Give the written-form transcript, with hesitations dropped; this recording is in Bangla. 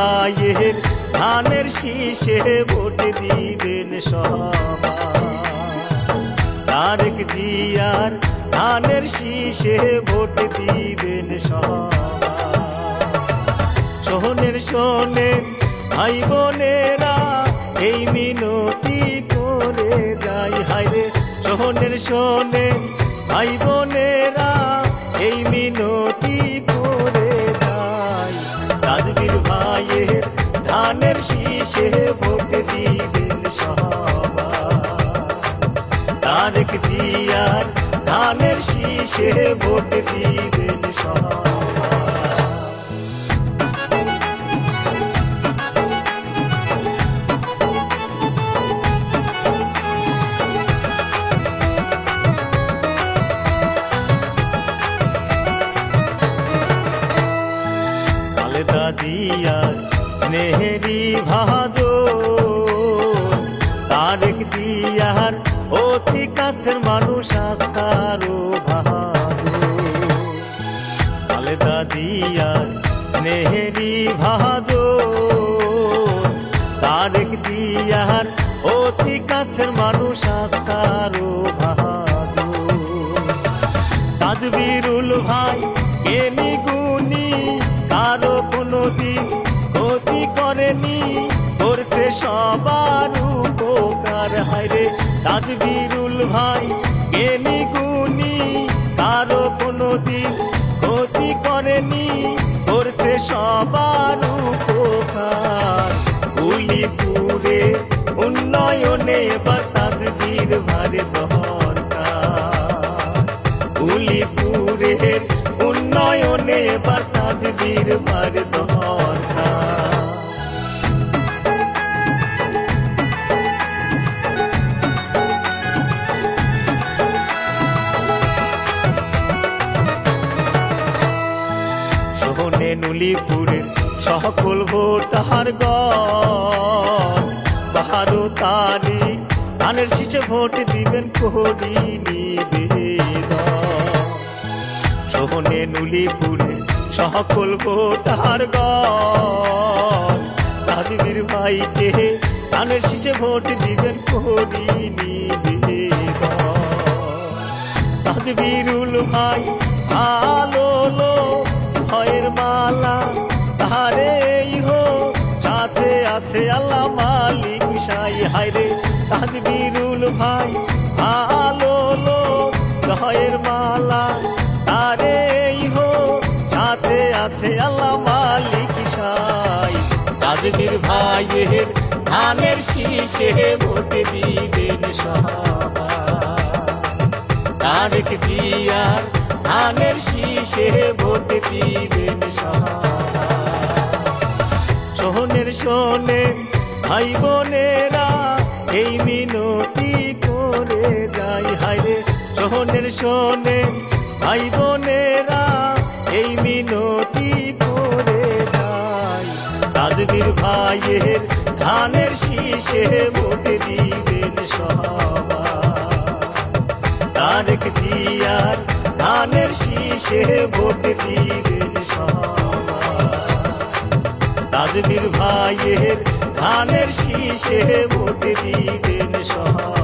ভাইয়ের ধানের শীষে ভোট দিবেন সবাই। তারেক জিয়ার ধানের শীষে ভোট দিবেন সবাই। শোনেন শোনেন ভাই বোনেরা এই মিনতি করে যাই হায়রে। শোনেন শোনেন ভাই বোনেরা এই মিনতি করে যাই। রাজবীর ভাইয়ের ধানের শীষে ভোট দিবেন সবাই। তারেক জিয়ার ধানের শীষে ভোট দিবেন সবাই। খালেদা জিয়ার স্নেহেরি ভাজন, তারেক জিয়ার অতি কাছের মানুষ আস্থারও ভাজন। খালেদা জিয়ার স্নেহেরি ভাজন, তারেক জিয়ার অতি কাছের মানুষ আস্থারও ভাজন। তাজবীরুল ভাই জ্ঞানী গুণী, কারো কোনোদিন ক্ষতি করেনি, করছে সবার উপকার হায়রে। তাজবীরুল ভাই জ্ঞানী গুণী, কারো কোনোদিন ক্ষতি করেনি, করছে সবার উপকার। উলিপুরে উন্নয়নে এবার তাজবীর ভারে দরকার। উলিপুরের উন্নয়নে এবার তাজবীর ভারে দরকার। শোনেন উলিপুরের সকল ভোটারগণ, 12 তারিখ ধানের শীষে ভোট দিবেন করি নিবেদন। শোনেন উলিপুরের সকল ভোটারগণ, রাজবীর ভাইকে ধানের শীষে ভোট দিবেন করি নিবেদন। তাজবীরুল ভাই ভালো লোক, ভয়ের মালা তাহারেই হো, সাথে আছে আল্লাহ মালিক সাই হায়রে। তাজবীরুল ভাই ভালো লোক, ভয়ের মালা তারেই হো, সাথে আছে আল্লাহ মালিক সাই। তাজবীর ভাইয়ের ধানের শীষে ভোট দিবেন সবাই। তারেক জিয়ার ধানের শীষে ভোট দিবেন সবাই। শোনেন শোনেন ভাই বোনেরা এই মিনতি করে যাই হায়রে। শোনেন শোনেন ভাই বোনেরা এই মিনতি করে যাই। রাজবীর ভাইয়ের ধানের শীষে ভোট দিবেন সবাই। তারেক জিয়ার ধানের শীষে ভোট দিবেন সবাই। তাজবীর ভাইয়ের ধানের শীষে ভোট দিবেন সবাই।